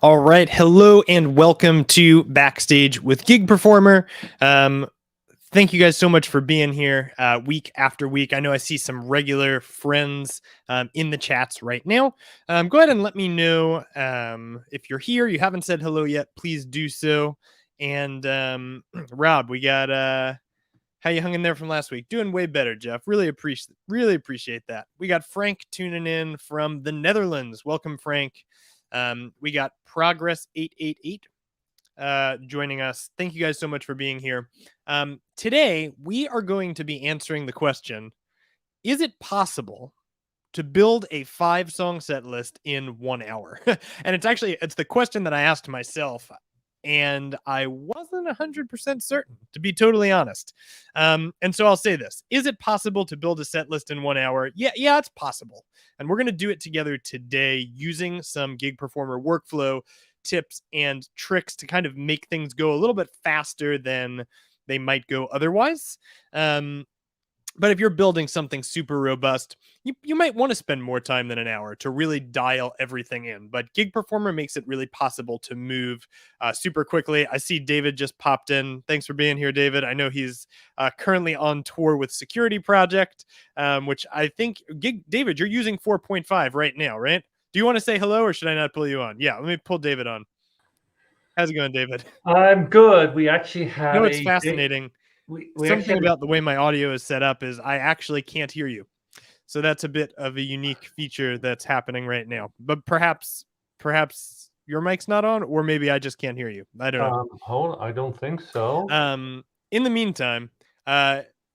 All right. Hello and welcome to Backstage with Gig Performer. Thank you guys so much for being here week after week. I know I see some regular friends in the chats right now. Go ahead and let me know if you're here. You haven't said hello yet. Please do so. And Rob, we got how you hung in there from last week? Doing way better, Jeff. Really appreciate that. We got Frank tuning in from the Netherlands. Welcome, Frank. We got Progress 888 joining us. Thank you guys so much for being here. Today, we are going to be answering the question, is it possible to build a 5-song set list in 1 hour? And it's the question that I asked myself, and I wasn't 100% certain, to be totally honest. And so I'll say this. Is it possible to build a set list in 1 hour? Yeah, it's possible. And we're going to do it together today using some Gig Performer workflow tips and tricks to kind of make things go a little bit faster than they might go otherwise. But if you're building something super robust, you might want to spend more time than an hour to really dial everything in. But Gig Performer makes it really possible to move super quickly. I see David just popped in. Thanks for being here, David. I know he's currently on tour with Security Project, which I think, David, you're using 4.5 right now, right? Do you want to say hello or should I not pull you on? Yeah, let me pull David on. How's it going, David? I'm good. We actually had No, it's fascinating. we Something about the way my audio is set up is I actually can't hear you. So that's a bit of a unique feature that's happening right now. But perhaps your mic's not on, or maybe I just can't hear you. I don't know. hold on, I don't think so. In the meantime,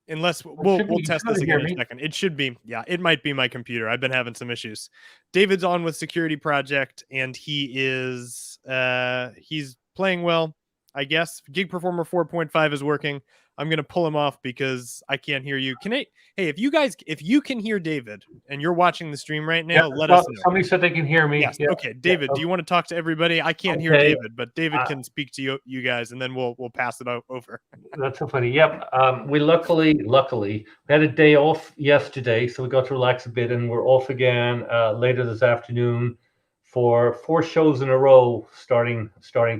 unless we'll test this again in a second. It should be, yeah, it might be my computer. I've been having some issues. David's on with Security Project, and he's playing well, I guess. Gig Performer 4.5 is working. I'm gonna pull him off because I can't hear you. Hey, if you can hear David and you're watching the stream right now, let us know. Somebody said they can hear me. Yes. Yeah. Okay, David, do you want to talk to everybody? I can't hear David, but David can speak to you guys, and then we'll pass it over. That's so funny. Yep. We luckily we had a day off yesterday, so we got to relax a bit, and we're off again later this afternoon for 4 shows in a row starting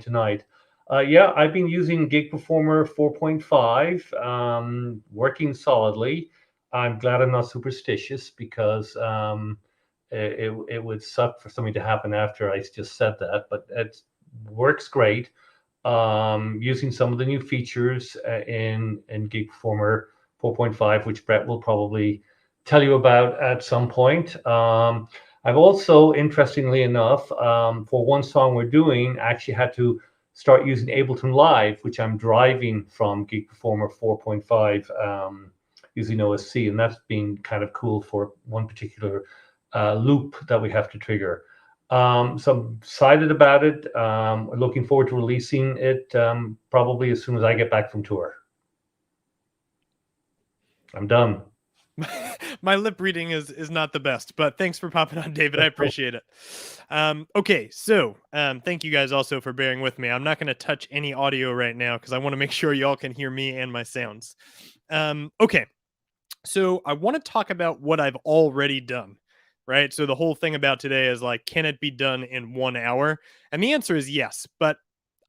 tonight. Yeah, I've been using Gig Performer 4.5, working solidly. I'm glad I'm not superstitious because it would suck for something to happen after I just said that, but it works great. Using some of the new features in Gig Performer 4.5, which Brett will probably tell you about at some point. I've also, interestingly enough, for one song we're doing, actually had to start using Ableton Live, which I'm driving from Gig Performer 4.5 using OSC, and that's been kind of cool for one particular loop that we have to trigger. So I'm excited about it. Looking forward to releasing it probably as soon as I get back from tour. I'm done. My lip reading is not the best, but thanks for popping on, David. I appreciate it. Okay, so thank you guys also for bearing with me. I'm not going to touch any audio right now because I want to make sure y'all can hear me and my sounds. Okay, so I want to talk about what I've already done, right? So the whole thing about today is like, can it be done in 1 hour? And the answer is yes, but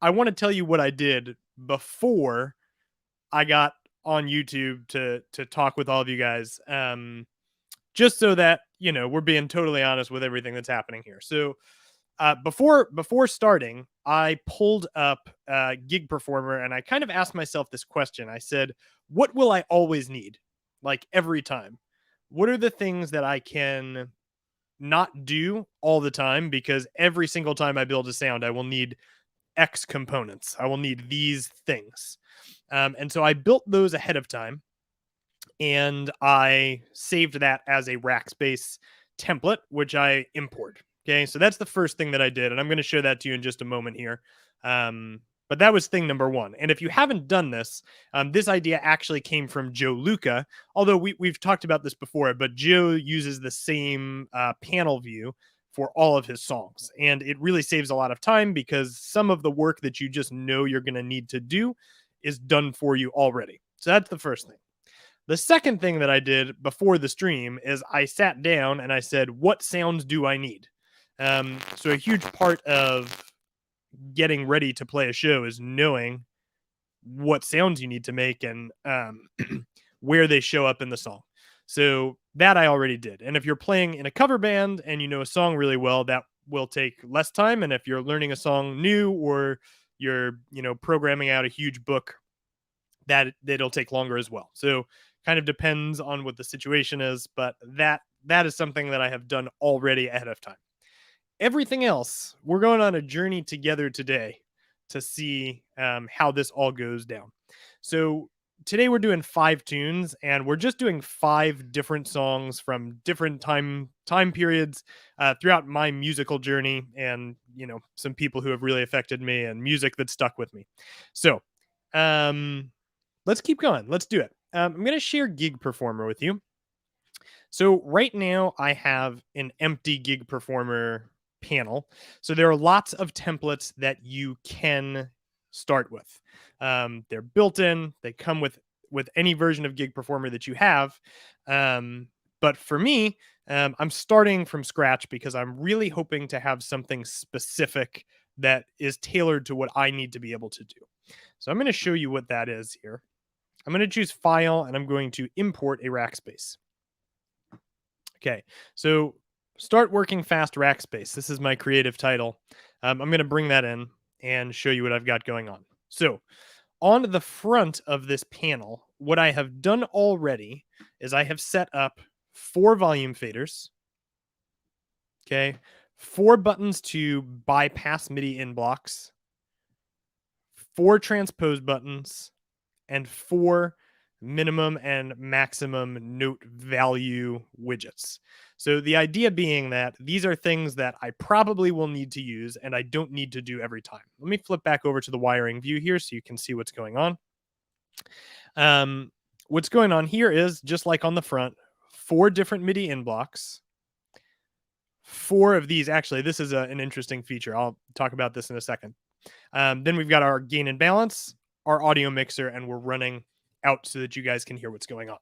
I want to tell you what I did before I got on YouTube to talk with all of you guys, just so that, you know, we're being totally honest with everything that's happening here. So before starting, I pulled up Gig Performer and I kind of asked myself this question. I said, what will I always need? Like every time, what are the things that I can not do all the time? Because every single time I build a sound, I will need X components. I will need these things. And so I built those ahead of time and I saved that as a Rackspace template, which I import. Okay, so that's the first thing that I did. And I'm going to show that to you in just a moment here. But that was thing number 1. And if you haven't done this, this idea actually came from Joe Luca, although we've talked about this before, but Joe uses the same panel view for all of his songs. And it really saves a lot of time because some of the work that you just know you're going to need to do is done for you already. So that's the first thing. The second thing that I did before the stream is I sat down and I said, what sounds do I need? So a huge part of getting ready to play a show is knowing what sounds you need to make and where they show up in the song. So that I already did. And if you're playing in a cover band and you know a song really well, that will take less time. And if you're learning a song new or you're, programming out a huge book, that it'll take longer as well. So kind of depends on what the situation is, but that is something that I have done already ahead of time. Everything else, we're going on a journey together today to see how this all goes down. So today we're doing 5 tunes, and we're just doing 5 different songs from different time periods throughout my musical journey, and some people who have really affected me and music that stuck with me. So let's keep going. Let's do it. I'm going to share Gig Performer with you. So right now I have an empty Gig Performer panel. So there are lots of templates that you can start with. They're built in. They come with any version of Gig Performer that you have. But for me, I'm starting from scratch because I'm really hoping to have something specific that is tailored to what I need to be able to do. So I'm going to show you what that is here. I'm going to choose File, and I'm going to import a Rackspace. Okay, so Start Working Fast Rackspace. This is my creative title. I'm going to bring that in and show you what I've got going on. So on the front of this panel, what I have done already is I have set up 4 volume faders. Okay, 4 buttons to bypass MIDI in blocks, 4 transpose buttons, and 4 minimum and maximum note value widgets. So the idea being that these are things that I probably will need to use and I don't need to do every time. Let me flip back over to the wiring view here so you can see what's going on. What's going on here is, just like on the front, 4 different MIDI in blocks. 4 of these, actually, this is an interesting feature. I'll talk about this in a second. Then we've got our gain and balance, our audio mixer, and we're running out so that you guys can hear what's going on.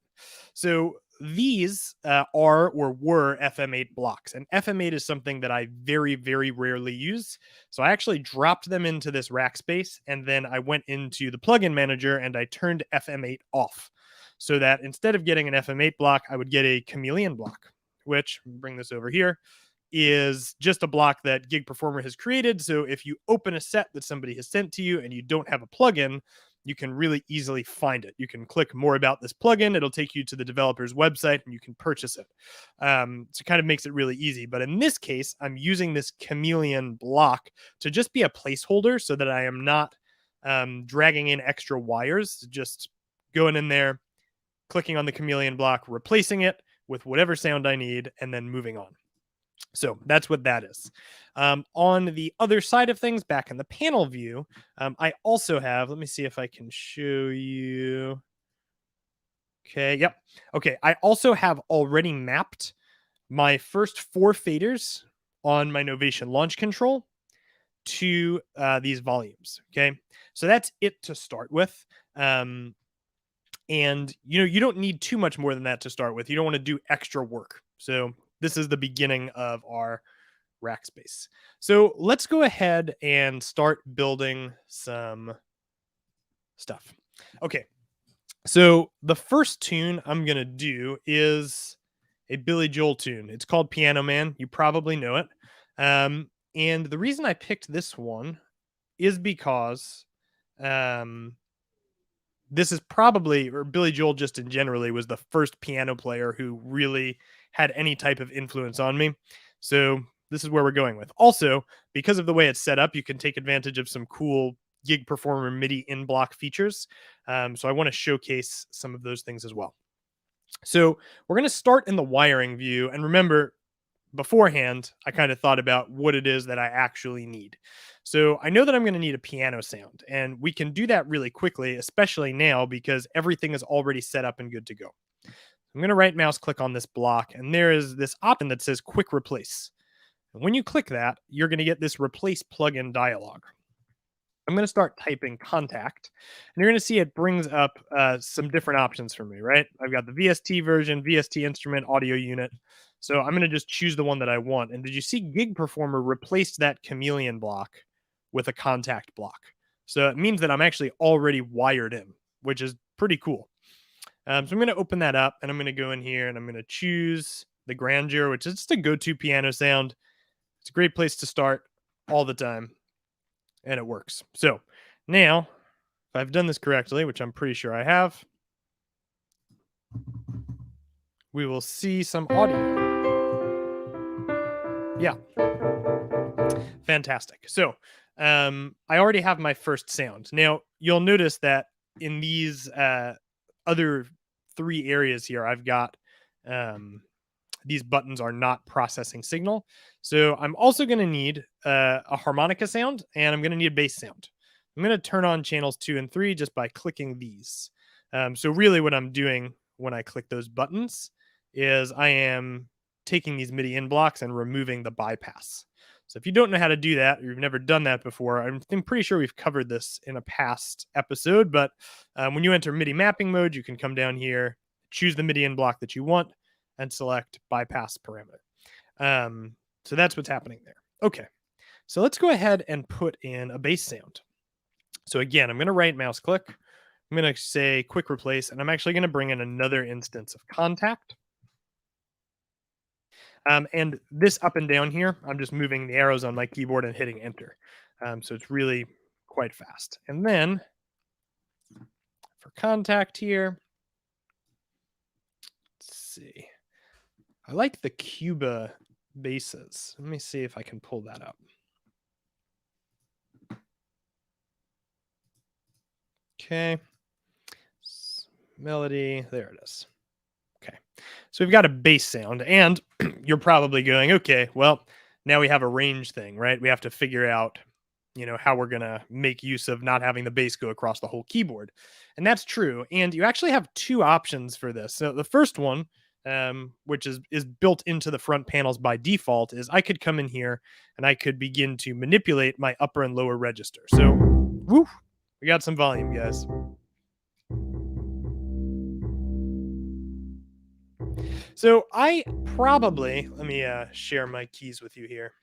So these are or were FM8 blocks, and FM8 is something that I very, very rarely use. So I actually dropped them into this Rackspace, and then I went into the plugin manager and I turned FM8 off so that instead of getting an FM8 block, I would get a chameleon block, which, bring this over here, is just a block that Gig Performer has created. So if you open a set that somebody has sent to you and you don't have a plugin, you can really easily find it. You can click more about this plugin. It'll take you to the developer's website and you can purchase it. So it kind of makes it really easy. But in this case, I'm using this chameleon block to just be a placeholder so that I am not dragging in extra wires, just going in there, clicking on the chameleon block, replacing it with whatever sound I need, and then moving on. So that's what that is. On the other side of things, back in the panel view, I also have, let me see if I can show you. Okay, yep. Okay, I also have already mapped my first 4 faders on my Novation launch control to these volumes. Okay, so that's it to start with. And you don't need too much more than that to start with. You don't want to do extra work. So this is the beginning of our Rackspace. So let's go ahead and start building some stuff. Okay, so the first tune I'm going to do is a Billy Joel tune. It's called Piano Man. You probably know it. And the reason I picked this one is because this is probably, or Billy Joel just in generally, was the first piano player who really had any type of influence on me. So this is where we're going with. Also, because of the way it's set up, you can take advantage of some cool Gig Performer MIDI in block features. So I want to showcase some of those things as well. So we're going to start in the wiring view. And remember, beforehand, I kind of thought about what it is that I actually need. So I know that I'm going to need a piano sound, and we can do that really quickly, especially now because everything is already set up and good to go. I'm going to right mouse click on this block, and there is this option that says Quick Replace. And when you click that, you're going to get this Replace Plugin dialog. I'm going to start typing Contact, and you're going to see it brings up some different options for me, right? I've got the VST version, VST instrument, audio unit. So I'm going to just choose the one that I want. And did you see Gig Performer replaced that chameleon block with a contact block. So it means that I'm actually already wired in, which is pretty cool. So I'm going to open that up and I'm going to go in here and I'm going to choose the grandeur, which is just a go-to piano sound. It's a great place to start all the time, and it works. So now, if I've done this correctly, which I'm pretty sure I have, we will see some audio. Yeah. Fantastic. So I already have my first sound. Now, you'll notice that in these other 3 areas here, I've got these buttons are not processing signal. So I'm also going to need a harmonica sound, and I'm going to need a bass sound. I'm going to turn on channels 2 and 3 just by clicking these. So really what I'm doing when I click those buttons is I am taking these MIDI in blocks and removing the bypass. So if you don't know how to do that, or you've never done that before, I'm pretty sure we've covered this in a past episode, but when you enter MIDI mapping mode, you can come down here, choose the MIDI in block that you want, and select bypass parameter. So that's what's happening there. Okay, so let's go ahead and put in a bass sound. So again, I'm going to right mouse click. I'm going to say quick replace, and I'm actually going to bring in another instance of contact. And this up and down here, I'm just moving the arrows on my keyboard and hitting enter. So it's really quite fast. And then for contact here, let's see. I like the Cuba basses. Let me see if I can pull that up. Okay. Melody. There it is. Okay. So we've got a bass sound, and you're probably going, okay, well, now we have a range thing, right? We have to figure out, how we're going to make use of not having the bass go across the whole keyboard. And that's true. And you actually have 2 options for this. So the first one, which is built into the front panels by default, is I could come in here and I could begin to manipulate my upper and lower register. So, woo, we got some volume, guys. So I probably, let me share my keys with you here.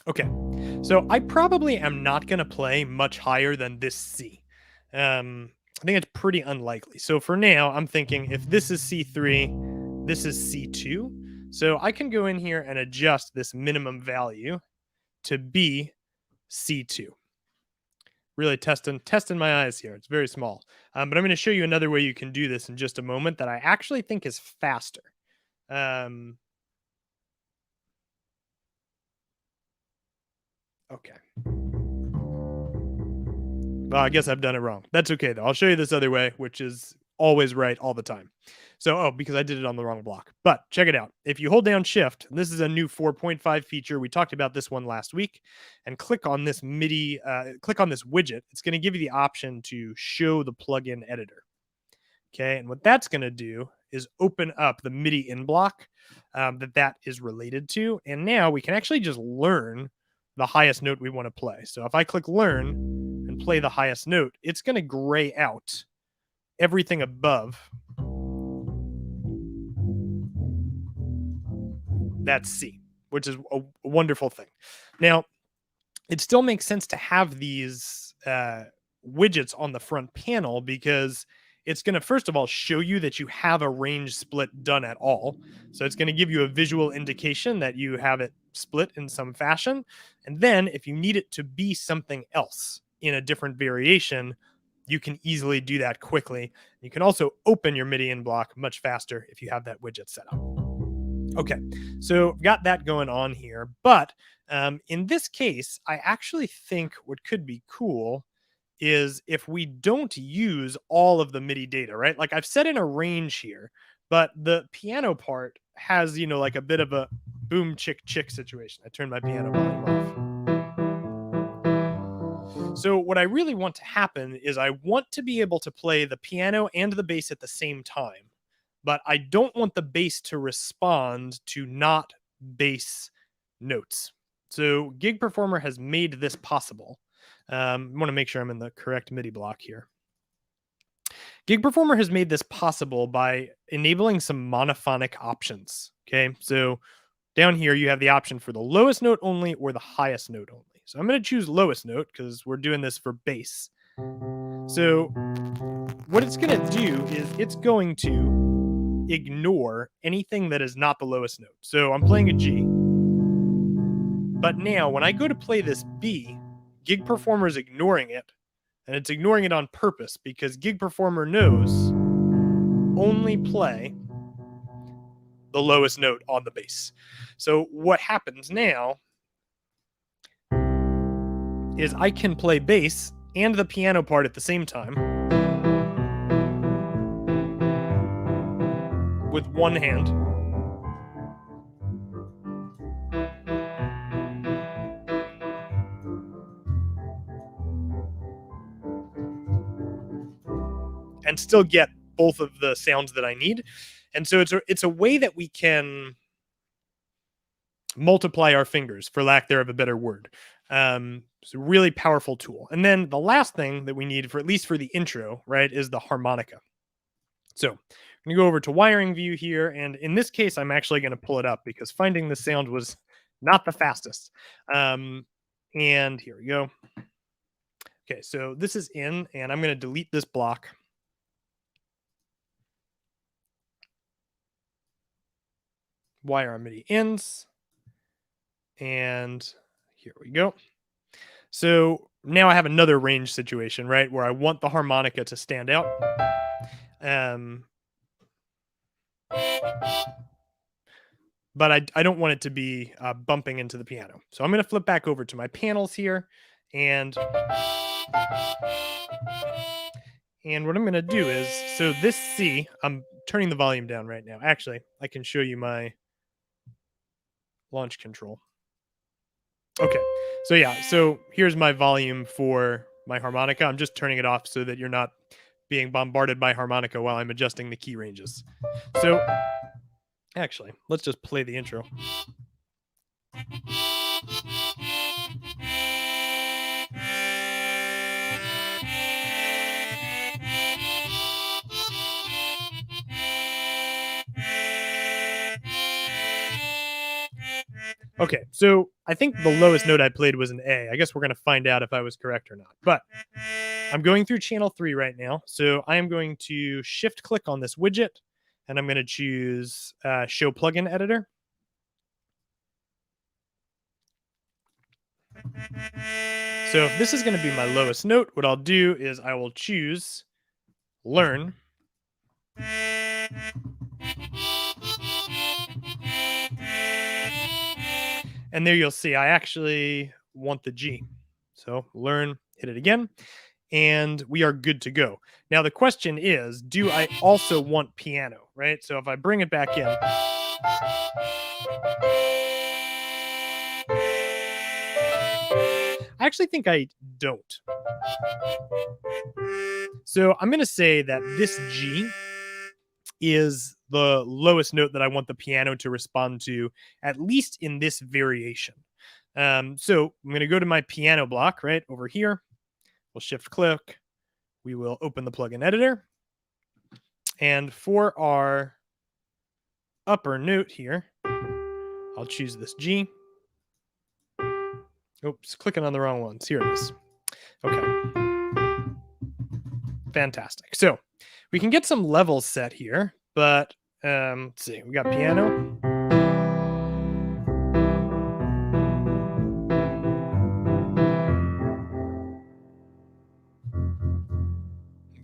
Okay, so I probably am not going to play much higher than this C. I think it's pretty unlikely. So for now, I'm thinking if this is C3, this is C2. So I can go in here and adjust this minimum value to be C2. Really testing my eyes here. It's very small. But I'm going to show you another way you can do this in just a moment that I actually think is faster. Okay. Well, I guess I've done it wrong. That's okay, though. I'll show you this other way, which is always right all the time. So, because I did it on the wrong block. But check it out. If you hold down Shift, this is a new 4.5 feature. We talked about this one last week. And click on this MIDI, click on this widget. It's going to give you the option to show the plugin editor. Okay, and what that's going to do is open up the MIDI in block that is related to. And now we can actually just learn the highest note we want to play. So if I click learn and play the highest note, it's going to gray out everything above that C, which is a wonderful thing. Now, it still makes sense to have these widgets on the front panel because it's going to, first of all, show you that you have a range split done at all. So it's going to give you a visual indication that you have it split in some fashion. And then if you need it to be something else in a different variation, you can easily do that quickly. You can also open your MIDI in block much faster if you have that widget set up. Okay, so I've got that going on here. But in this case, I actually think what could be cool is if we don't use all of the MIDI data, right? Like I've set in a range here, but the piano part has, like a bit of a boom chick chick situation. I turned my piano volume off. So what I really want to happen is I want to be able to play the piano and the bass at the same time, but I don't want the bass to respond to not bass notes. So Gig Performer has made this possible. I want to make sure I'm in the correct MIDI block here. Gig Performer has made this possible by enabling some monophonic options. Okay, so down here you have the option for the lowest note only or the highest note only. So I'm going to choose lowest note because we're doing this for bass. So what it's going to do is it's going to ignore anything that is not the lowest note. So I'm playing a G. But now when I go to play this B, Gig Performer is ignoring it. And it's ignoring it on purpose because Gig Performer knows only play the lowest note on the bass. So what happens now is I can play bass and the piano part at the same time with one hand. And still get both of the sounds that I need. And so it's a way that we can multiply our fingers, for lack there of a better word. It's a really powerful tool. And then the last thing that we need, for at least for the intro, right, is the harmonica. So I'm going to go over to wiring view here. And in this case, I'm actually going to pull it up because finding the sound was not the fastest. And here we go. Okay, so this is in, and I'm going to delete this block. Wire on MIDI ends. And here we go. So now I have another range situation, right, where I want the harmonica to stand out. But I don't want it to be bumping into the piano. So I'm going to flip back over to my panels here. And what I'm going to do is, so this C, I'm turning the volume down right now. Actually, I can show you my launch control. Okay, so yeah, so here's my volume for my harmonica. I'm just turning it off so that you're not being bombarded by harmonica while I'm adjusting the key ranges. So actually, let's just play the intro. Okay, so I think the lowest note I played was an A. I guess we're going to find out if I was correct or not. But I'm going through channel 3 right now. So I am going to shift click on this widget, and I'm going to choose Show Plugin Editor. So if this is going to be my lowest note, what I'll do is I will choose Learn. And there you'll see I actually want the G. So learn, hit it again, and we are good to go. Now the question is, do I also want piano, right? So if I bring it back in, I actually think I don't. So I'm going to say that this G is the lowest note that I want the piano to respond to, at least in this variation. So I'm going to go to my piano block right over here. We'll shift click. We will open the plugin editor. And for our upper note here, I'll choose this G. Oops, clicking on the wrong ones. Here it is. Okay. Fantastic. So we can get some levels set here, but let's see. We got piano.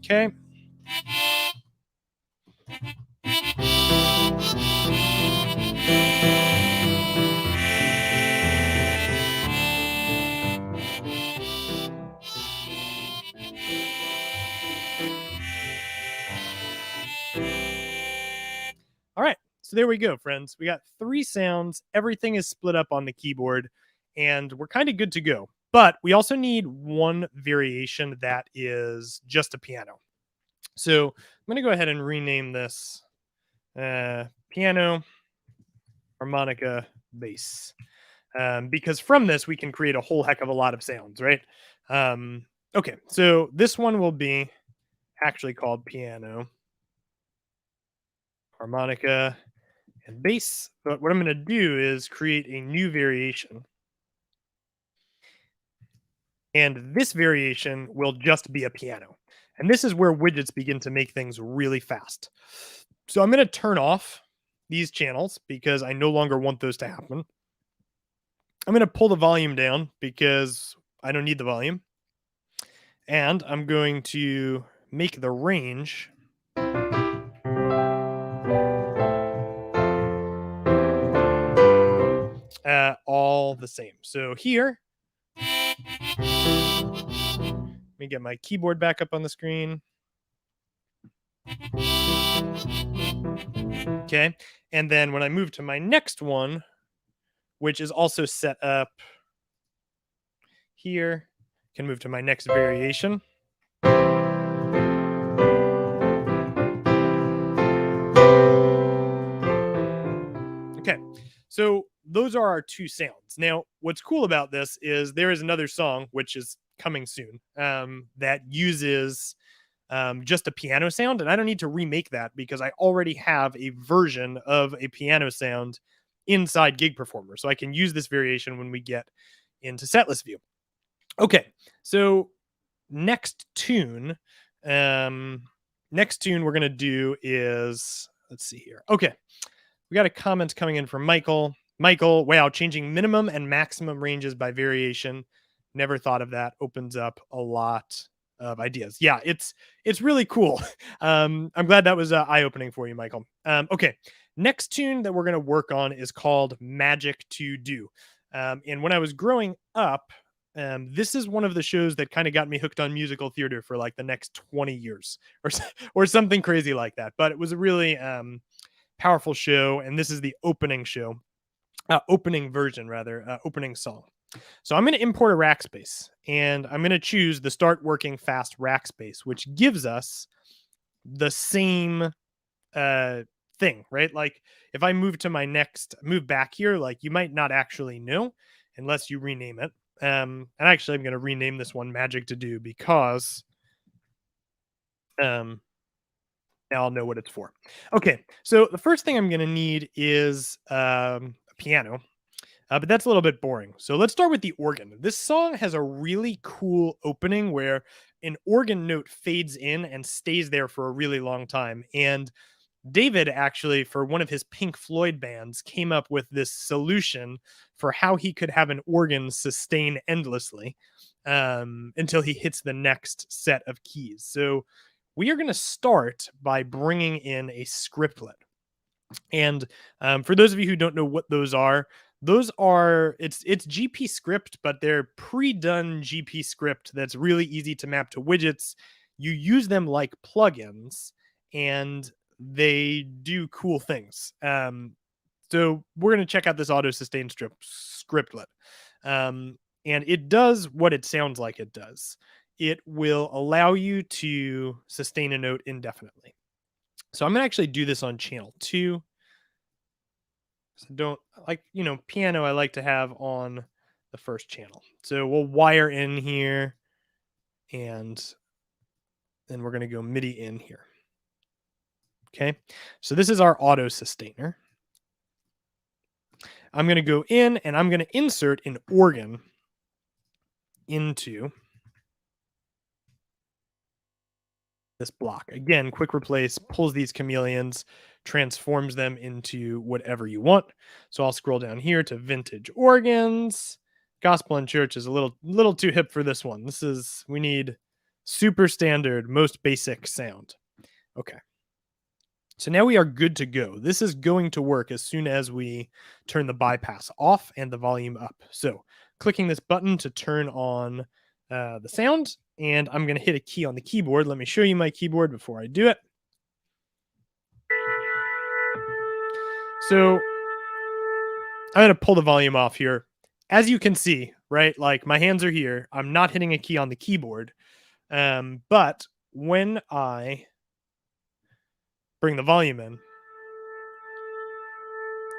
Okay. All right. So there we go, friends. We got 3 sounds. Everything is split up on the keyboard, and we're kind of good to go. But we also need one variation that is just a piano. So I'm going to go ahead and rename this piano, harmonica, bass. Because from this, we can create a whole heck of a lot of sounds, right? Okay, so this one will be actually called piano, harmonica, and bass. But what I'm going to do is create a new variation. And this variation will just be a piano. And this is where widgets begin to make things really fast. So I'm going to turn off these channels because I no longer want those to happen. I'm going to pull the volume down because I don't need the volume. And I'm going to make the range all the same. So here, let me get my keyboard back up on the screen. Okay. And then when I move to my next one, which is also set up here, can move to my next variation. Okay. So those are our two sounds. Now, what's cool about this is there is another song, which is coming soon, that uses just a piano sound. And I don't need to remake that because I already have a version of a piano sound inside Gig Performer. So I can use this variation when we get into Setlist view. Okay. So next tune we're going to do is, let's see here. Okay. We got a comment coming in from Michael. Michael, wow, changing minimum and maximum ranges by variation. Never thought of that. Opens up a lot of ideas. Yeah, it's really cool. I'm glad that was eye-opening for you, Michael. Okay, next tune that we're going to work on is called Magic to Do. And when I was growing up, this is one of the shows that kind of got me hooked on musical theater for like the next 20 years or something crazy like that. But it was a really powerful show, and this is the opening show, opening version rather, opening song. So I'm going to import a Rackspace, and I'm going to choose the Start Working Fast Rackspace, which gives us the same thing, right? Like if I move back here, like you might not actually know unless you rename it. And actually, I'm going to rename this one Magic to Do because now I'll know what it's for. Okay, so the first thing I'm going to need is a piano, but that's a little bit boring. So let's start with the organ. This song has a really cool opening where an organ note fades in and stays there for a really long time. And David actually, for one of his Pink Floyd bands, came up with this solution for how he could have an organ sustain endlessly until he hits the next set of keys. So we are going to start by bringing in a scriptlet. And for those of you who don't know what those are it's GP script, but they're pre-done GP script that's really easy to map to widgets. You use them like plugins, and they do cool things. So we're going to check out this auto sustain scriptlet. And it does what it sounds like it does. It will allow you to sustain a note indefinitely. So I'm going to actually do this on channel 2. So don't like, piano I like to have on the first channel. So we'll wire in here, and then we're going to go MIDI in here. Okay. So this is our auto sustainer. I'm going to go in and I'm going to insert an organ into this block. Again, quick replace pulls these chameleons, transforms them into whatever you want. So I'll scroll down here to vintage organs. Gospel and church is a little too hip for this one. We need super standard, most basic sound. Okay. So now we are good to go. This is going to work as soon as we turn the bypass off and the volume up. So clicking this button to turn on the sound, and I'm going to hit a key on the keyboard. Let me show you my keyboard before I do it. So I'm going to pull the volume off here. As you can see, right, like my hands are here. I'm not hitting a key on the keyboard. But when I bring the volume in,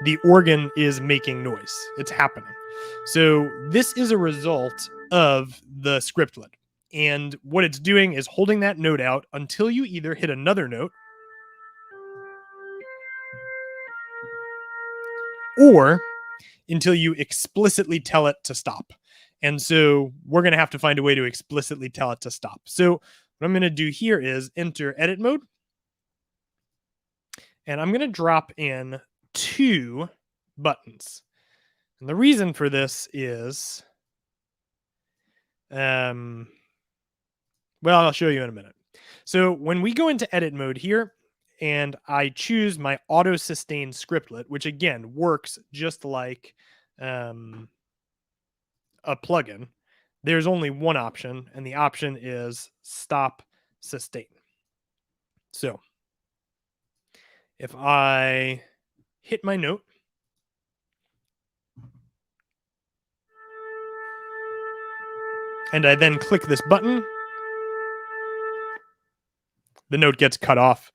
the organ is making noise. It's happening. So this is a result of the scriptlet. And what it's doing is holding that note out until you either hit another note or until you explicitly tell it to stop. And so we're going to have to find a way to explicitly tell it to stop. So what I'm going to do here is enter edit mode. And I'm going to drop in 2 buttons. And the reason for this is, well, I'll show you in a minute. So when we go into edit mode here, and I choose my auto sustain scriptlet, which again works just like a plugin, there's only one option, and the option is stop sustain. So if I hit my note, and I then click this button, the note gets cut off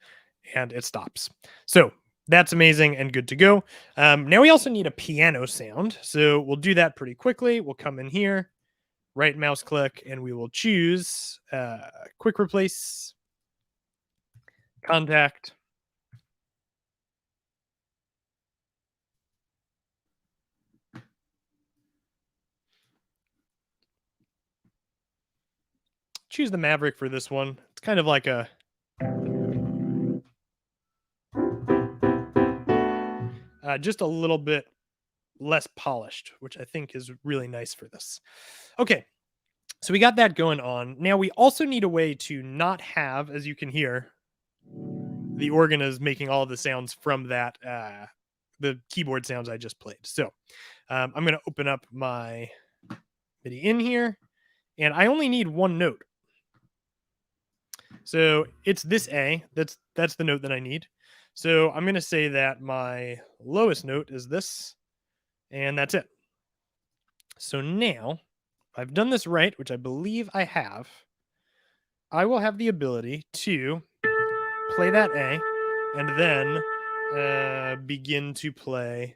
and it stops. So that's amazing and good to go. Now we also need a piano sound. So we'll do that pretty quickly. We'll come in here, right mouse click, and we will choose quick replace, contact. Choose the Maverick for this one. It's kind of like a just a little bit less polished, which I think is really nice for this. Okay, so we got that going on. Now we also need a way to not have, as you can hear, the organ is making all of the sounds from that, the keyboard sounds I just played. So I'm going to open up my MIDI in here, and I only need one note. So it's this A. That's the note that I need. So I'm going to say that my lowest note is this, and that's it. So now I've done this right, which I believe I have. I will have the ability to play that A and then begin to play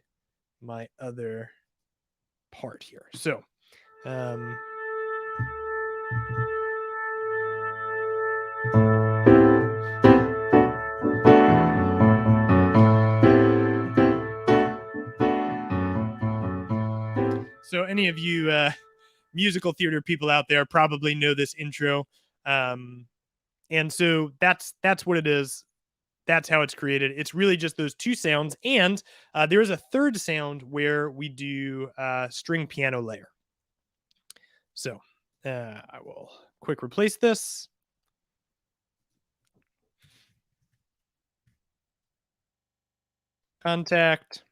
my other part here. So so any of you musical theater people out there probably know this intro. And so that's what it is. That's how it's created. It's really just those 2 sounds. And there is a third sound where we do string piano layer. So I will quick replace this. Contact.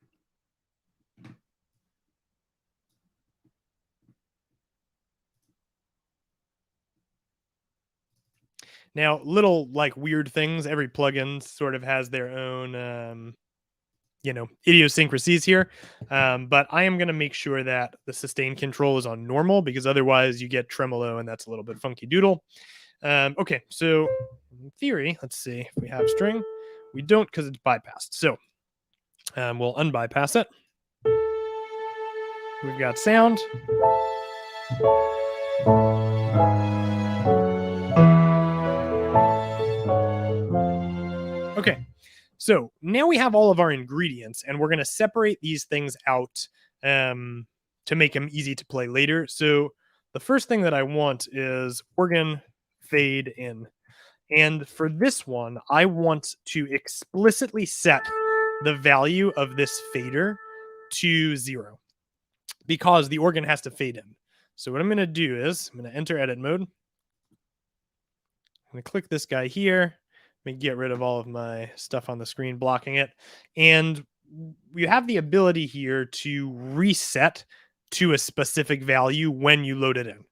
Now, little like weird things. Every plugin sort of has their own, idiosyncrasies here. But I am going to make sure that the sustain control is on normal, because otherwise you get tremolo, and that's a little bit funky doodle. Okay, so in theory, let's see if we have string. We don't, because it's bypassed. So we'll unbypass it. We've got sound. Okay, so now we have all of our ingredients, and we're going to separate these things out to make them easy to play later. So the first thing that I want is organ fade in. And for this one, I want to explicitly set the value of this fader to 0, because the organ has to fade in. So what I'm going to do is I'm going to enter edit mode. I'm going to click this guy here. Let me get rid of all of my stuff on the screen blocking it. And you have the ability here to reset to a specific value when you load it in.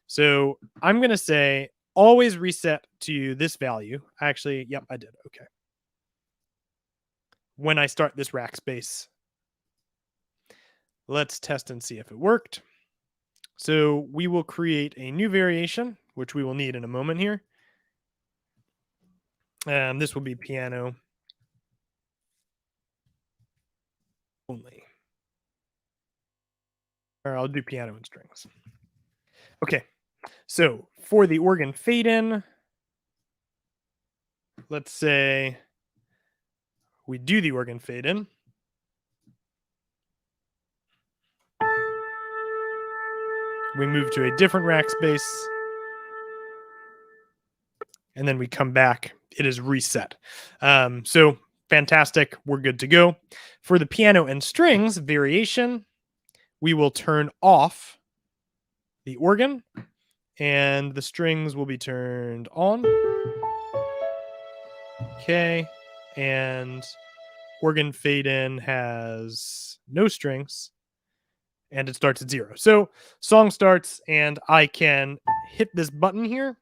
So I'm going to say always reset to this value. Actually, yep, I did. Okay. When I start this Rackspace, let's test and see if it worked. So we will create a new variation, which we will need in a moment here. This will be piano only. Or I'll do piano and strings. Okay, so for the organ fade in, let's say we do the organ fade in. We move to a different rack space. And then we come back. It is reset. So fantastic. We're good to go. For the piano and strings variation, we will turn off the organ and the strings will be turned on. Okay. And organ fade in has no strings and it starts at 0. So song starts and I can hit this button here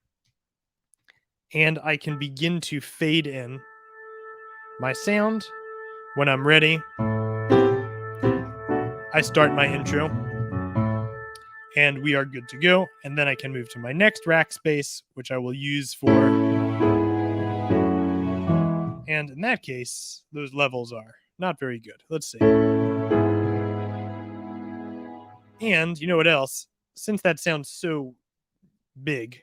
and I can begin to fade in my sound. When I'm ready, I start my intro and we are good to go. And then I can move to my next rack space, which I will use for. And in that case, those levels are not very good. Let's see. And you know what else? Since that sounds so big,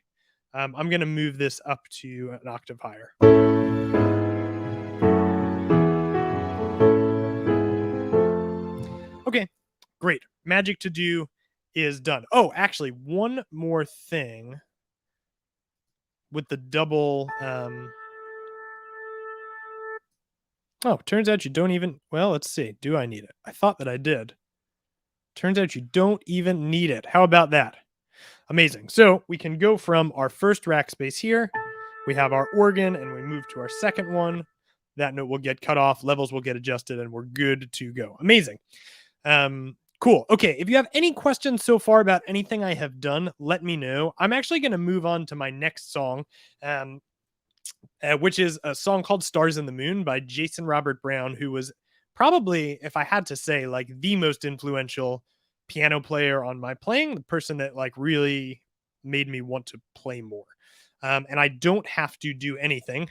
I'm going to move this up to an octave higher. Okay, great. Magic to do is done. Oh, actually, one more thing with the double. Oh, turns out you don't even. Well, let's see. Do I need it? I thought that I did. Turns out you don't even need it. How about that? Amazing. So we can go from our first rack space here. We have our organ and we move to our second one. That note will get cut off, levels will get adjusted, and we're good to go. Amazing. Cool. Okay. If you have any questions so far about anything I have done, let me know. I'm actually going to move on to my next song, which is a song called Stars in the Moon by Jason Robert Brown, who was probably, if I had to say, like the most influential piano player on my playing, the person that like really made me want to play more. And I don't have to do anything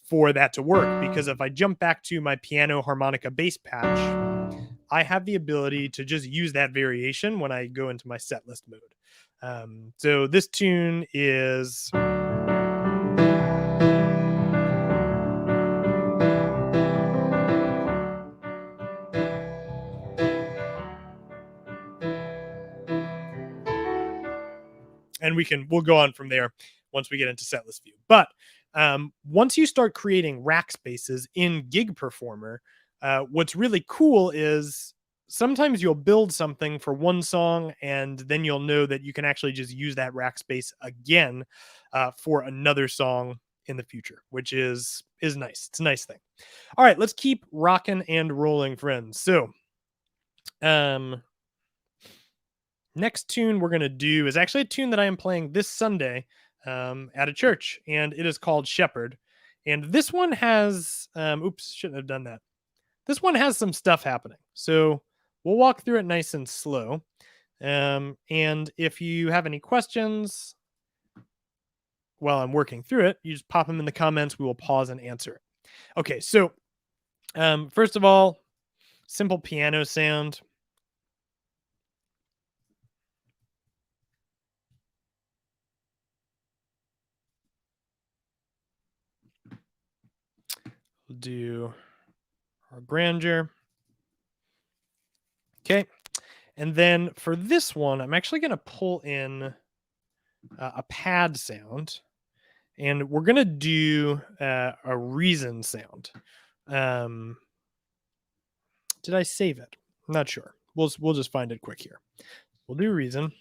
for that to work because if I jump back to my piano harmonica bass patch, I have the ability to just use that variation when I go into my set list mode. So this tune is. And we'll go on from there once we get into setlist view. But once you start creating rack spaces in Gig Performer, what's really cool is sometimes you'll build something for one song and then you'll know that you can actually just use that rack space again for another song in the future, which is nice. It's a nice thing. All right, let's keep rocking and rolling, friends. So next tune we're going to do is actually a tune that I am playing this Sunday at a church, and it is called Shepherd. And this one has, oops, shouldn't have done that. This one has some stuff happening. So we'll walk through it nice and slow. And if you have any questions while I'm working through it, you just pop them in the comments. We will pause and answer it. Okay, so first of all, simple piano sound. We'll do our grandeur. Okay. And then for this one, I'm actually going to pull in a pad sound and we're going to do a reason sound. Did I save it? I'm not sure. We'll just find it quick here. We'll do reason.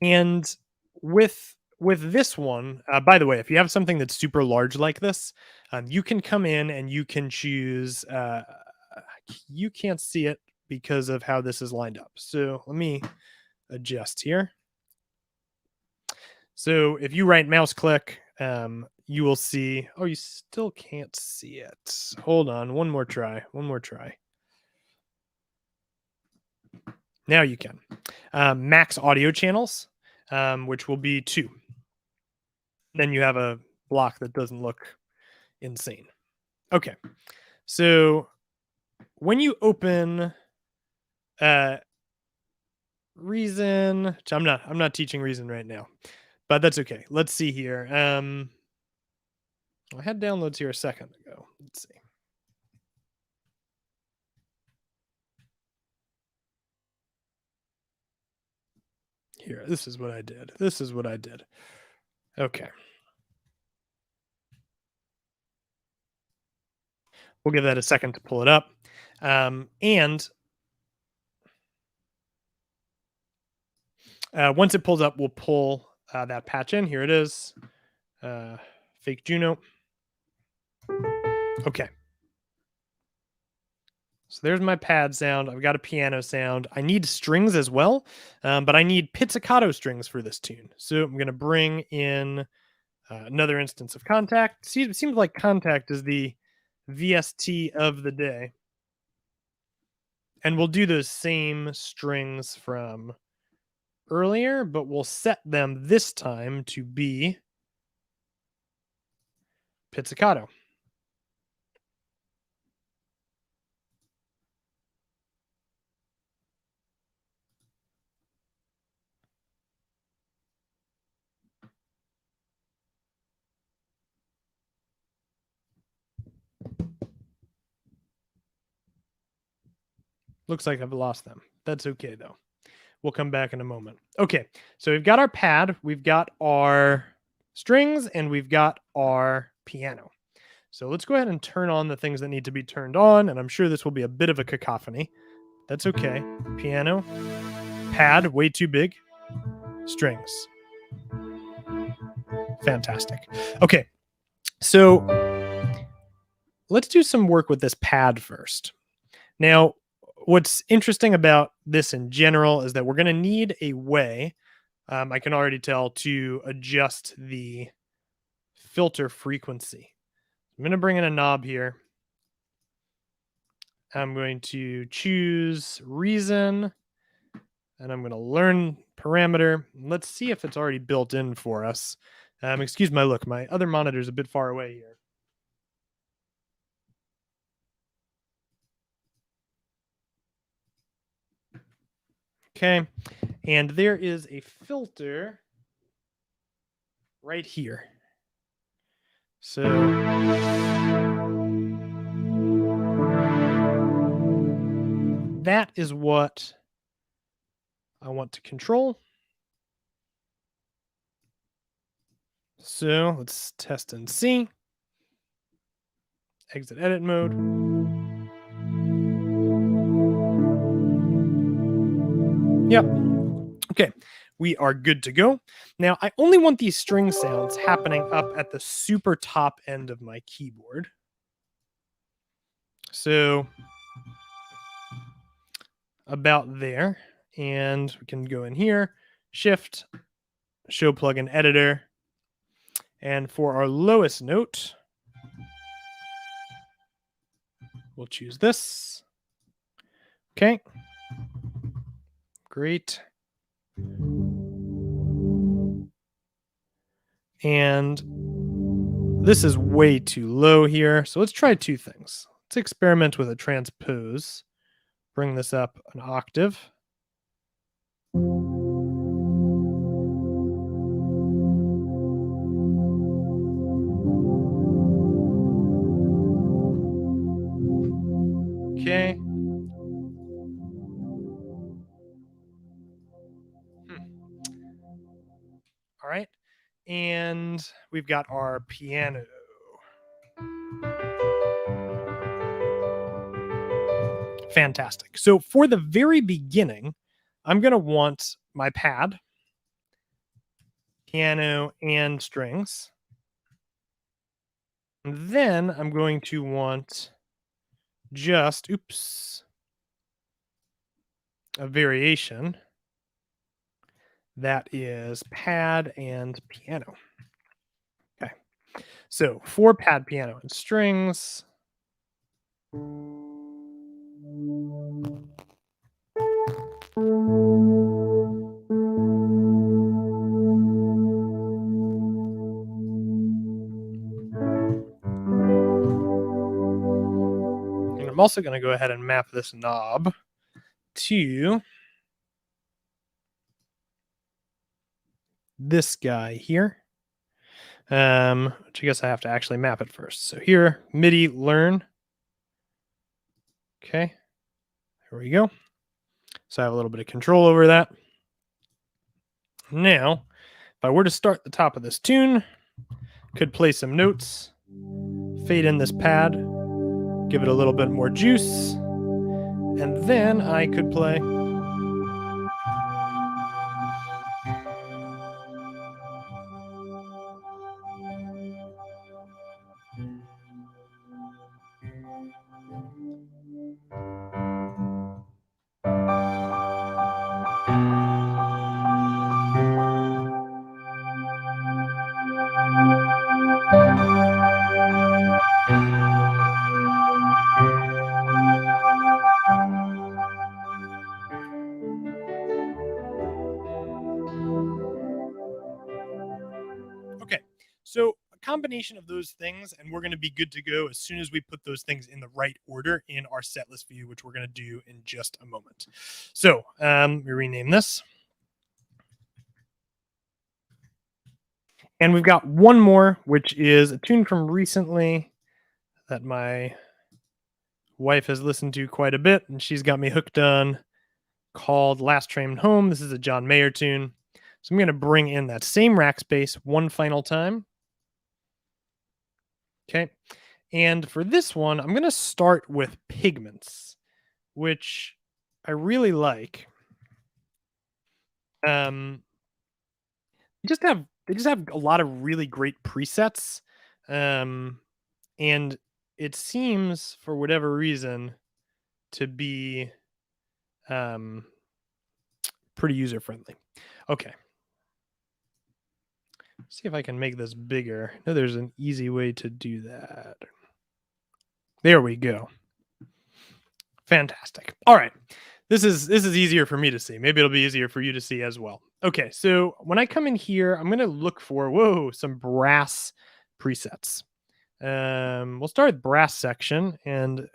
And with this one, by the way, if you have something that's super large like this, you can come in and you can choose. You can't see it because of how this is lined up. So let me adjust here. So if you right mouse click, you will see. Oh, you still can't see it. Hold on. One more try. Now you can. Max audio channels, which will be 2. Then you have a block that doesn't look insane. Okay. So when you open Reason, which I'm not teaching Reason right now, but that's okay. Let's see here. I had downloads here a second ago. Let's see. Here, this is what I did. This is what I did. Okay. We'll give that a second to pull it up. And once it pulls up, we'll pull that patch in. Here it is. Fake Juno. Okay. So there's my pad sound. I've got a piano sound. I need strings as well, but I need pizzicato strings for this tune. So I'm going to bring in another instance of Contact. See, it seems like Contact is the VST of the day. And we'll do those same strings from earlier, but we'll set them this time to be pizzicato. Looks like I've lost them. That's okay, though. We'll come back in a moment. Okay, so we've got our pad, we've got our strings, and we've got our piano. So let's go ahead and turn on the things that need to be turned on, and I'm sure this will be a bit of a cacophony. That's okay. Piano, pad, way too big, strings. Fantastic. Okay, so let's do some work with this pad first. Now, what's interesting about this in general is that we're going to need a way, I can already tell, to adjust the filter frequency. I'm going to bring in a knob here. I'm going to choose reason, and I'm going to learn parameter. Let's see if it's already built in for us. Excuse my look. My other monitor is a bit far away here. Okay, and there is a filter right here. So that is what I want to control. So let's test and see. Exit edit mode. Yep. Okay, we are good to go. Now, I only want these string sounds happening up at the super top end of my keyboard. So about there. And we can go in here, Shift, Show Plugin Editor. And for our lowest note, we'll choose this. Okay. Great. And this is way too low here. So let's try two things. Let's experiment with a transpose. Bring this up an octave. Okay. All right. And we've got our piano. Fantastic. So for the very beginning, I'm going to want my pad, piano, and strings. And then I'm going to want just, a variation that is pad and piano. Okay. So for pad, piano, and strings, and I'm also going to go ahead and map this knob to this guy here, which I guess I have to actually map it first. So here, MIDI learn. Okay, here we go. So I have a little bit of control over that. Now, if I were to start the top of this tune, could play some notes, fade in this pad, give it a little bit more juice, and then I could play. Okay, so a combination of those things, and we're going to be good to go as soon as we put those things in the right order in our set list view, which we're going to do in just a moment. So we rename this. And we've got one more, which is a tune from recently that my wife has listened to quite a bit, and she's got me hooked on, called Last Train Home. This is a John Mayer tune. So I'm going to bring in that same Rackspace one final time. Okay. And for this one, I'm going to start with Pigments, which I really like. They just have a lot of really great presets. And it seems, for whatever reason, to be pretty user friendly. Okay. See if I can make this bigger. No, there's an easy way to do that. There we go. Fantastic. All right. This is easier for me to see. Maybe it'll be easier for you to see as well. Okay, so when I come in here, I'm going to look for some brass presets. We'll start with brass section, and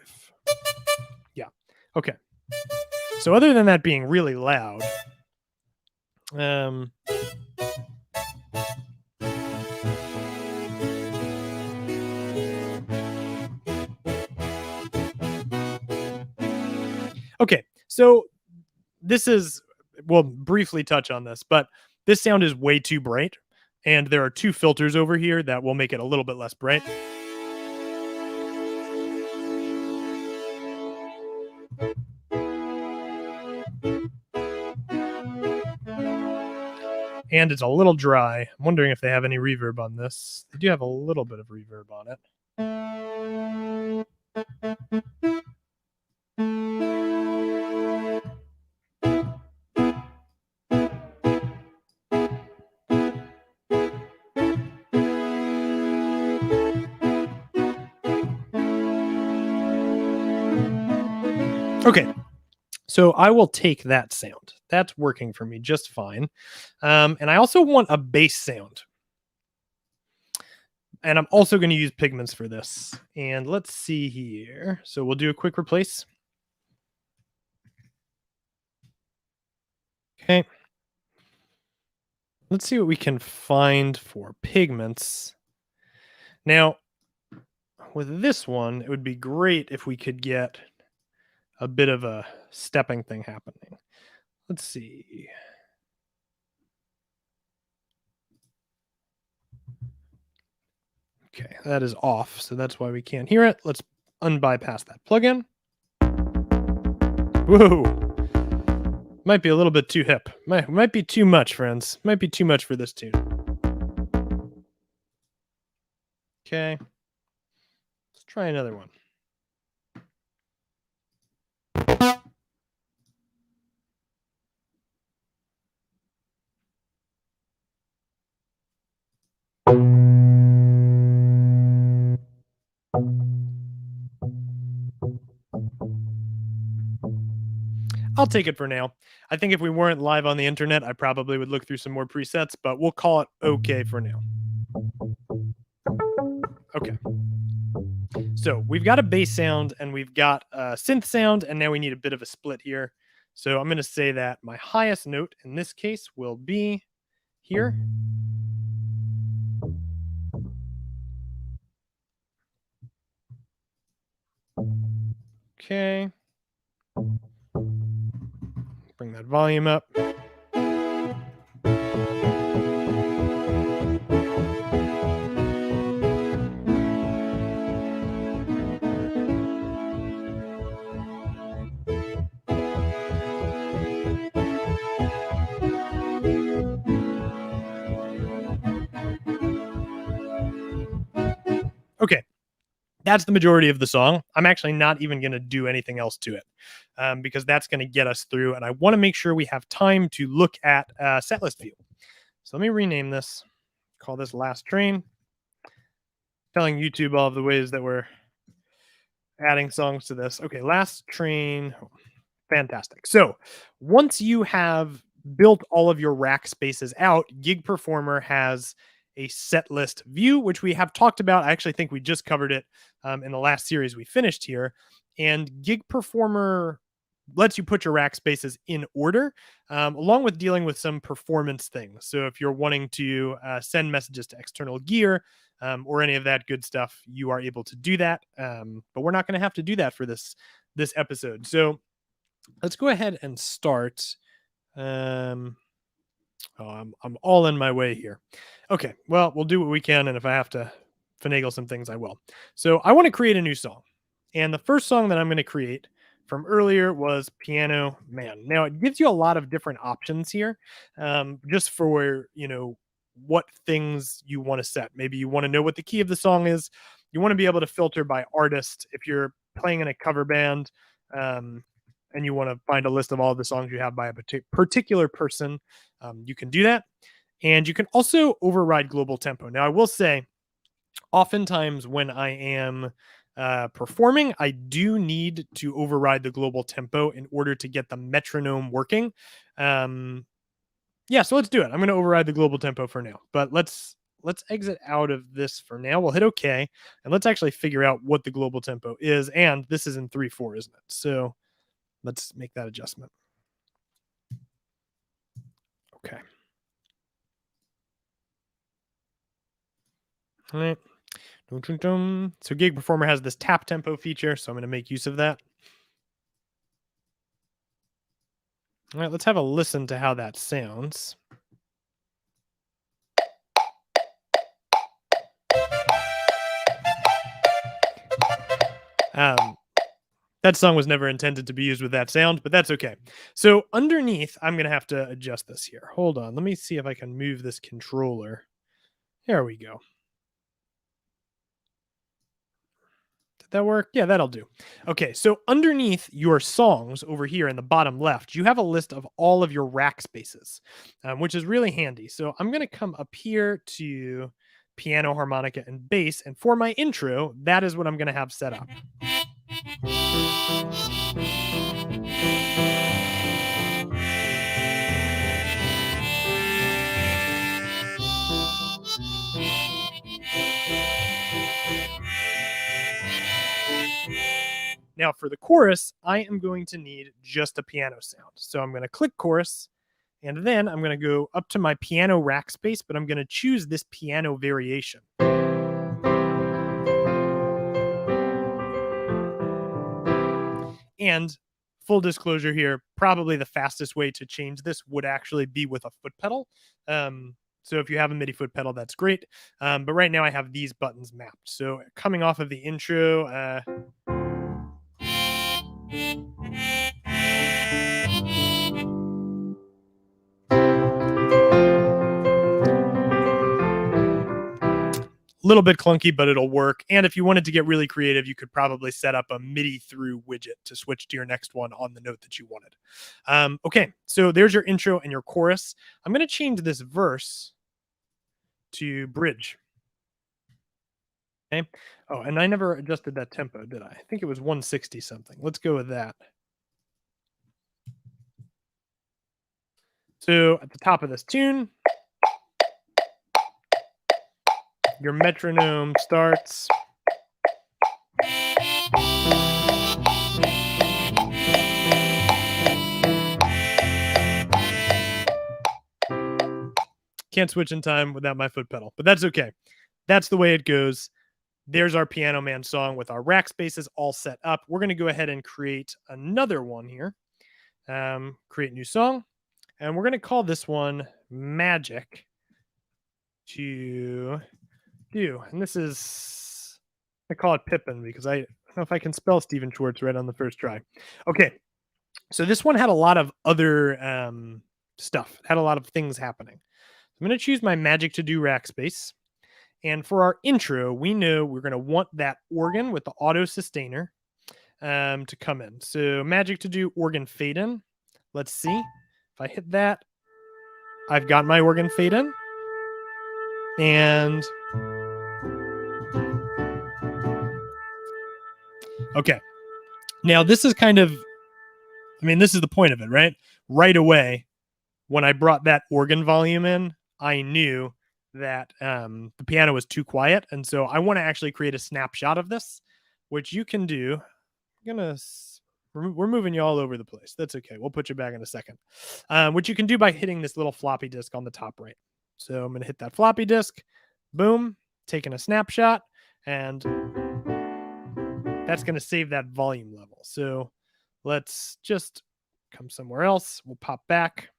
yeah. Okay. So other than that being really loud, okay, so we'll briefly touch on this, but this sound is way too bright, and there are two filters over here that will make it a little bit less bright. And it's a little dry. I'm wondering if they have any reverb on this. They do have a little bit of reverb on it. Okay, so I will take that sound. That's working for me just fine. And I also want a bass sound. And I'm also going to use Pigments for this. And let's see here. So we'll do a quick replace. Okay. Let's see what we can find for Pigments. Now, with this one, it would be great if we could get a bit of a stepping thing happening. Let's see. Okay, that is off, so that's why we can't hear it. Let's unbypass that plugin. Whoa. Might be a little bit too hip. Might be too much, friends. Might be too much for this tune. Okay. Let's try another one. I'll take it for now. I think if we weren't live on the internet, I probably would look through some more presets, but we'll call it okay for now. Okay. So we've got a bass sound and we've got a synth sound, and now we need a bit of a split here. So I'm going to say that my highest note in this case will be here. Okay. Bring that volume up. That's the majority of the song. I'm actually not even going to do anything else to it because that's going to get us through. And I want to make sure we have time to look at setlist view. So let me rename this, call this Last Train, telling YouTube all of the ways that we're adding songs to this. Okay, Last Train. Fantastic. So once you have built all of your Rackspaces out, Gig Performer has a set list view, which we have talked about. I actually think we just covered it in the last series we finished here. And Gig Performer lets you put your Rackspaces in order, along with dealing with some performance things. So if you're wanting to send messages to external gear or any of that good stuff, you are able to do that. But we're not going to have to do that for this episode. So let's go ahead and start. I'm all in my way here. Okay, well, we'll do what we can, and if I have to finagle some things, I will. So I want to create a new song, and the first song that I'm going to create from earlier was Piano Man. Now it gives you a lot of different options here, just for what things you want to set. Maybe you want to know what the key of the song is. You want to be able to filter by artist if you're playing in a cover band. And you want to find a list of all of the songs you have by a particular person, you can do that. And you can also override global tempo. Now, I will say, oftentimes when I am performing, I do need to override the global tempo in order to get the metronome working. Yeah, so let's do it. I'm going to override the global tempo for now. But let's exit out of this for now. We'll hit OK, and let's actually figure out what the global tempo is. And this is in 3/4, isn't it? So let's make that adjustment. Okay. All right. So Gig Performer has this tap tempo feature, so I'm going to make use of that. All right, let's have a listen to how that sounds. That song was never intended to be used with that sound, but that's okay. So underneath, I'm going to have to adjust this here. Hold on. Let me see if I can move this controller. There we go. Did that work? Yeah, that'll do. Okay, so underneath your songs over here in the bottom left, you have a list of all of your Rackspaces, which is really handy. So I'm going to come up here to piano, harmonica, and bass. And for my intro, that is what I'm going to have set up. Now for the chorus, I am going to need just a piano sound. So I'm going to click chorus, and then I'm going to go up to my piano Rackspace, but I'm going to choose this piano variation. And full disclosure here, probably the fastest way to change this would actually be with a foot pedal. So if you have a MIDI foot pedal, that's great. But right now I have these buttons mapped. So coming off of the intro, little bit clunky, but it'll work. And if you wanted to get really creative, you could probably set up a MIDI through widget to switch to your next one on the note that you wanted. Okay, so there's your intro and your chorus. I'm going to change this verse to bridge. Okay. Oh, and I never adjusted that tempo, did I? I think it was 160 something. Let's go with that. So at the top of this tune, your metronome starts. Can't switch in time without my foot pedal, but that's okay. That's the way it goes. There's our Piano Man song with our Rackspaces all set up. We're going to go ahead and create another one here. Create new song. And we're going to call this one Magic to Do. And this is, I call it Pippin because I don't know if I can spell Stephen Schwartz right on the first try. Okay. So this one had a lot of other stuff. It had a lot of things happening. I'm going to choose my Magic to Do Rackspace. And for our intro, we know we're going to want that organ with the auto sustainer to come in. So magic to do organ fade in. Let's see. If I hit that, I've got my organ fade in. And okay. Now this is kind of, this is the point of it, right? Right away, when I brought that organ volume in, I knew that the piano was too quiet. And so I want to actually create a snapshot of this, which you can do. We're moving you all over the place. That's okay. We'll put you back in a second. Which you can do by hitting this little floppy disk on the top right. So I'm going to hit that floppy disk. Boom. Taking a snapshot. And that's going to save that volume level. So let's just come somewhere else. We'll pop back.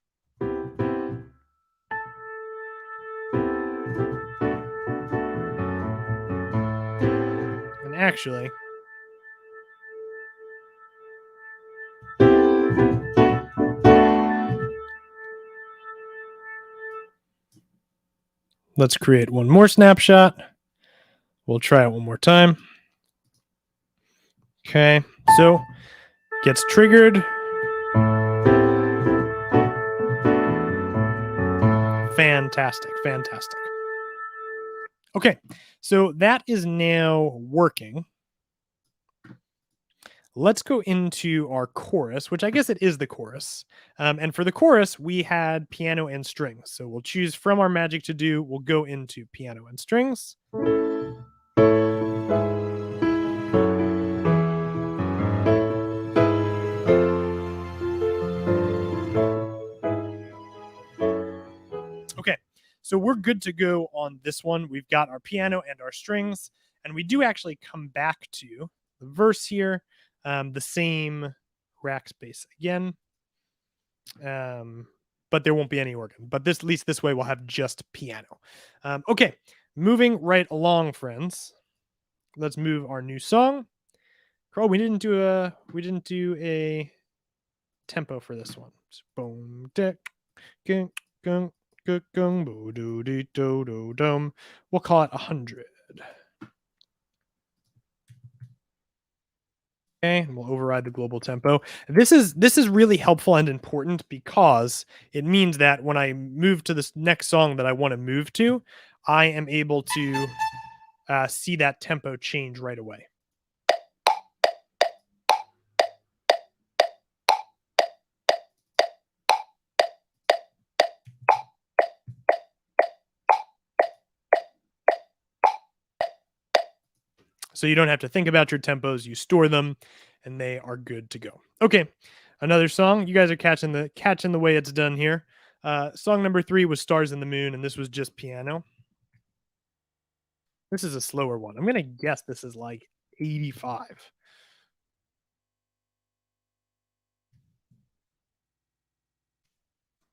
And actually, let's create one more snapshot. We'll try it one more time. Okay, so gets triggered. Fantastic, fantastic. Okay, so that is now working. Let's go into our chorus, which I guess it is the chorus. And for the chorus, we had piano and strings. So we'll choose from our magic to do. We'll go into piano and strings. Okay, so we're good to go on this one. We've got our piano and our strings, and we do actually come back to the verse here, the same Rackspace again, but there won't be any organ. But at least this way we'll have just piano. Okay, moving right along, friends. Let's move our new song. Oh, we didn't do a tempo for this one. Boom, dick, gung, gung. We'll call it 100. Okay, and we'll override the global tempo. This is really helpful and important because it means that when I move to this next song that I want to move to, I am able to see that tempo change right away. So you don't have to think about your tempos. You store them, and they are good to go. Okay, another song. You guys are catching the way it's done here. Song number 3 was "Stars in the Moon," and this was just piano. This is a slower one. I'm gonna guess this is like 85.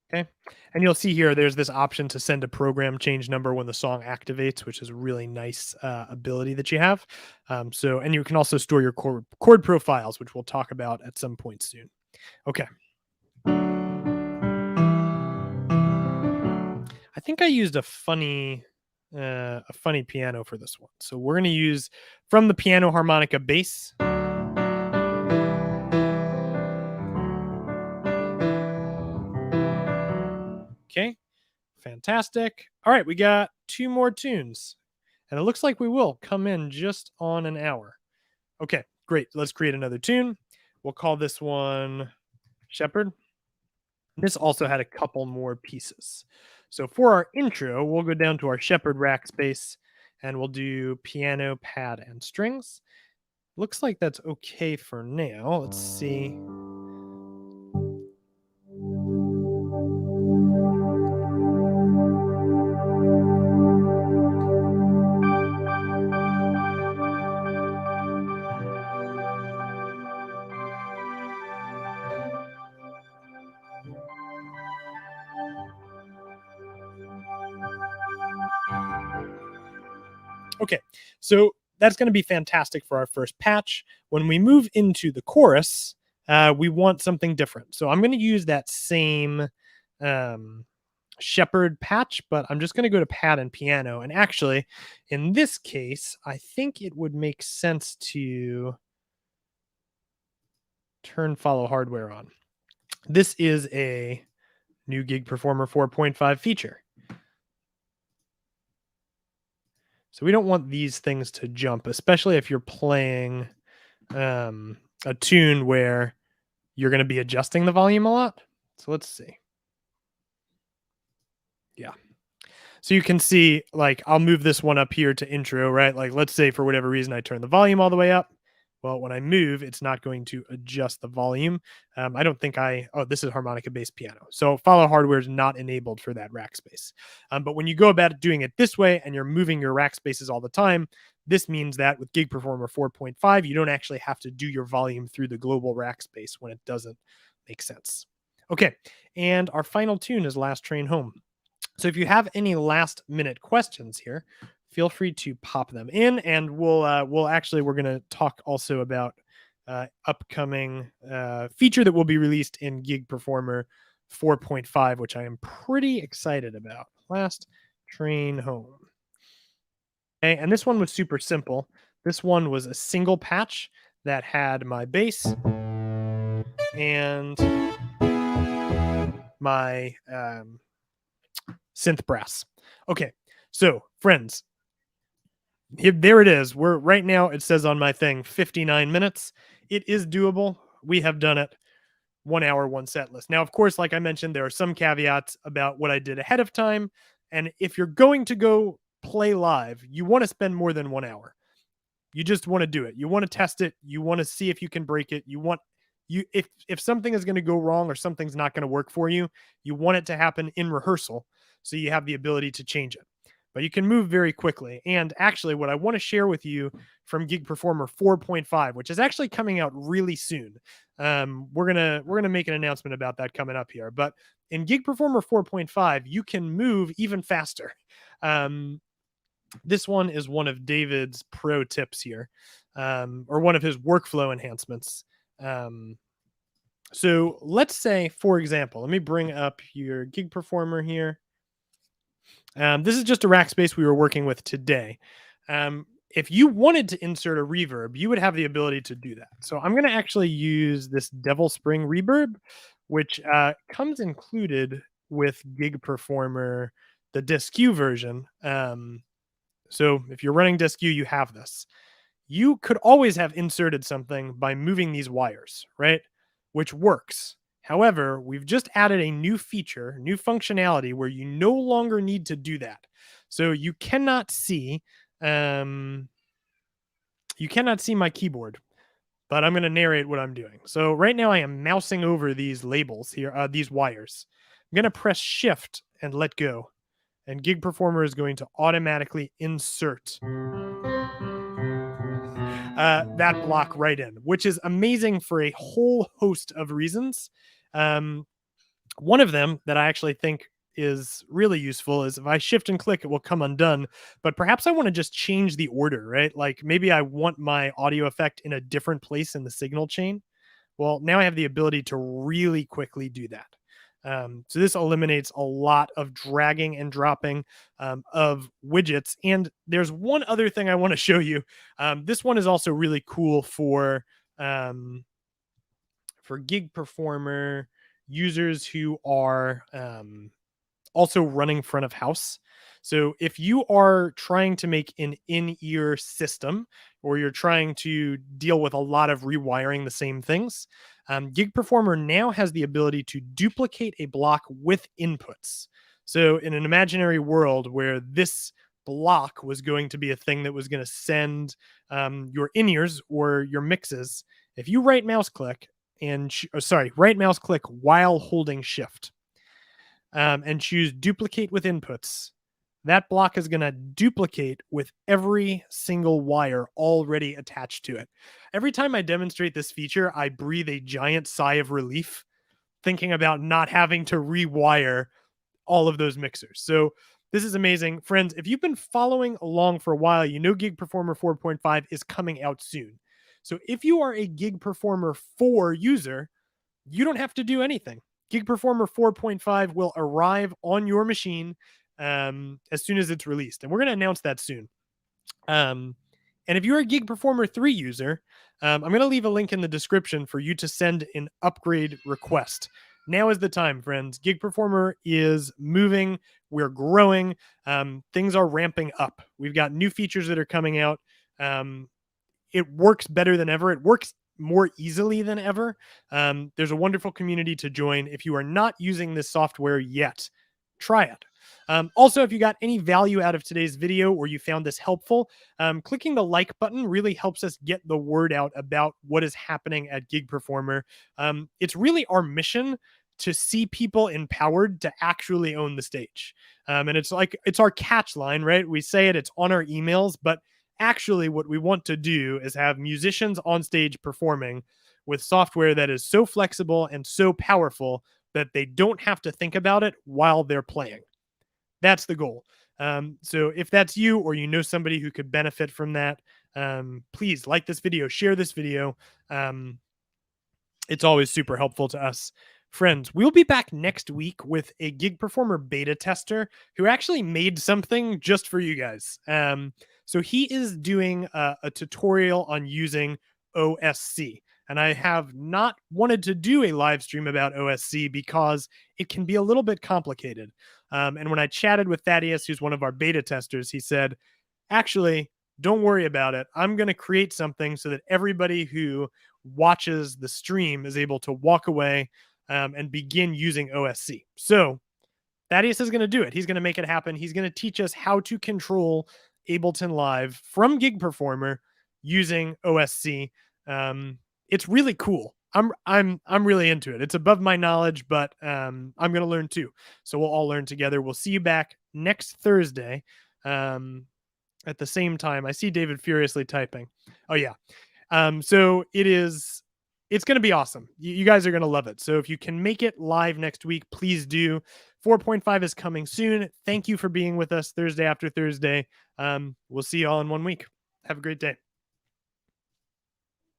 Okay, and you'll see here there's this option to send a program change number when the song activates, which is a really nice ability that you have. And you can also store your chord profiles, which we'll talk about at some point soon. Okay. I think I used a funny piano for this one. So we're going to use from the piano harmonica bass. Okay, fantastic. All right, we got 2 more tunes, and it looks like we will come in just on an hour. Okay, great. Let's create another tune. We'll call this one Shepherd. This also had a couple more pieces. So for our intro, we'll go down to our Shepherd Rackspace, and we'll do piano, pad, and strings. Looks like that's okay for now. Let's see. Okay, so that's going to be fantastic for our first patch. When we move into the chorus, we want something different. So I'm going to use that same shepherd patch, but I'm just going to go to pad and piano. And actually, in this case, I think it would make sense to turn follow hardware on. This is a new Gig Performer 4.5 feature. So we don't want these things to jump, especially if you're playing a tune where you're going to be adjusting the volume a lot. So let's see. Yeah. So you can see, like, I'll move this one up here to intro, right? Like, let's say for whatever reason I turn the volume all the way up. Well, when I move, it's not going to adjust the volume. I don't think this is harmonica-based piano. So follow hardware is not enabled for that rack space. But when you go about doing it this way and you're moving your rack spaces all the time, this means that with Gig Performer 4.5, you don't actually have to do your volume through the global rack space when it doesn't make sense. Okay, and our final tune is Last Train Home. So if you have any last minute questions here, feel free to pop them in, and we're going to talk also about upcoming feature that will be released in Gig Performer 4.5, which I am pretty excited about. Last Train Home. Okay, and this one was super simple. This one was a single patch that had my bass and my synth brass. Okay, so friends, there it is. We're right now, it says on my thing 59 minutes. It is doable. We have done it 1 hour, one set list. Now, of course, like I mentioned, there are some caveats about what I did ahead of time. And if you're going to go play live, you want to spend more than 1 hour. You just want to do it. You want to test it. You want to see if you can break it. If something is going to go wrong or something's not going to work for you, you want it to happen in rehearsal so you have the ability to change it. But you can move very quickly. And actually, what I want to share with you from Gig Performer 4.5, which is actually coming out really soon. We're gonna make an announcement about that coming up here. But in Gig Performer 4.5, you can move even faster. This one is one of David's pro tips here, or one of his workflow enhancements. So let's say, for example, let me bring up your Gig Performer here. This is just a rack space we were working with today. If you wanted to insert a reverb, you would have the ability to do that. So I'm going to actually use this Devil Spring reverb, which comes included with Gig Performer, the Disc U version. So if you're running Disc U, you have this. You could always have inserted something by moving these wires, right? Which works. However, we've just added a new feature, new functionality where you no longer need to do that. So you cannot see my keyboard, but I'm going to narrate what I'm doing. So right now I am mousing over these labels here, these wires. I'm going to press Shift and let go. And Gig Performer is going to automatically insert that block right in, which is amazing for a whole host of reasons. One of them that I actually think is really useful is if I shift and click, it will come undone. But perhaps I want to just change the order, right? Like maybe I want my audio effect in a different place in the signal chain. Well, now I have the ability to really quickly do that. So this eliminates a lot of dragging and dropping of widgets. And there's one other thing I want to show you. This one is also really cool for Gig Performer users who are also running front of house. So if you are trying to make an in-ear system, or you're trying to deal with a lot of rewiring the same things, Gig Performer now has the ability to duplicate a block with inputs. So in an imaginary world where this block was going to be a thing that was going to send your in-ears or your mixes, if you right mouse click while holding Shift and choose duplicate with inputs, that block is going to duplicate with every single wire already attached to it. Every time I demonstrate this feature, I breathe a giant sigh of relief thinking about not having to rewire all of those mixers. So this is amazing. Friends, if you've been following along for a while, you know Gig Performer 4.5 is coming out soon. So if you are a Gig Performer 4 user, you don't have to do anything. Gig Performer 4.5 will arrive on your machine as soon as it's released, and we're going to announce that soon. And if you're a Gig Performer 3 user, I'm going to leave a link in the description for you to send an upgrade request. Now is the time, friends. Gig Performer is moving. We're growing. Things are ramping up. We've got new features that are coming out. It works better than ever. It works more easily than ever. There's a wonderful community to join. If you are not using this software yet, try it. Also, if you got any value out of today's video or you found this helpful, clicking the like button really helps us get the word out about what is happening at Gig Performer. It's really our mission to see people empowered to actually own the stage. And it's our catch line, right? We say it's on our emails, but actually what we want to do is have musicians on stage performing with software that is so flexible and so powerful that they don't have to think about it while they're playing. That's the goal. So if that's you or you know somebody who could benefit from that, please like this video, share this video. It's always super helpful to us. Friends, we'll be back next week with a Gig Performer beta tester who actually made something just for you guys. So he is doing a tutorial on using OSC. And I have not wanted to do a live stream about OSC because it can be a little bit complicated. And when I chatted with Thaddeus, who's one of our beta testers, he said, actually, don't worry about it. I'm going to create something so that everybody who watches the stream is able to walk away and begin using OSC. So Thaddeus is going to do it. He's going to make it happen. He's going to teach us how to control Ableton Live from Gig Performer using OSC. It's really cool. I'm really into it. It's above my knowledge, but I'm going to learn too. So we'll all learn together. We'll see you back next Thursday at the same time. I see David furiously typing. Oh yeah. So it's going to be awesome. You guys are going to love it. So if you can make it live next week, please do. 4.5 is coming soon. Thank you for being with us Thursday after Thursday. We'll see you all in 1 week. Have a great day.